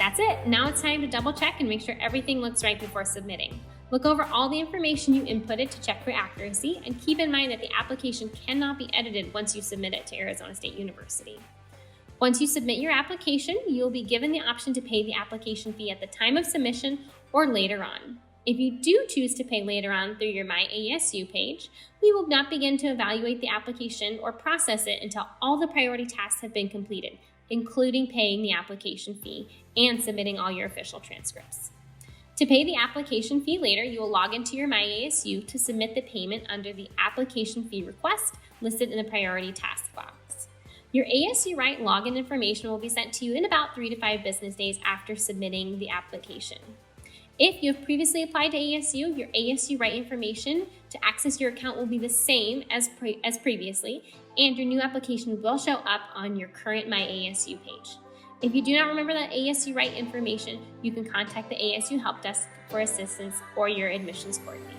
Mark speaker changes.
Speaker 1: That's it. Now it's time to double check and make sure everything looks right before submitting. Look over all the information you inputted to check for accuracy, and keep in mind that the application cannot be edited once you submit it to Arizona State University. Once you submit your application, you will be given the option to pay the application fee at the time of submission or later on. If you do choose to pay later on through your My ASU page, we will not begin to evaluate the application or process it until all the priority tasks have been completed, including paying the application fee and submitting all your official transcripts. To pay the application fee later, you will log into your My ASU to submit the payment under the application fee request listed in the priority task box. Your ASU Right login information will be sent to you in about 3 to 5 business days after submitting the application. If you have previously applied to ASU, your ASU Right information to access your account will be the same as previously, and your new application will show up on your current My ASU page. If you do not remember that ASU Right information, you can contact the ASU Help Desk for assistance or your admissions coordinator.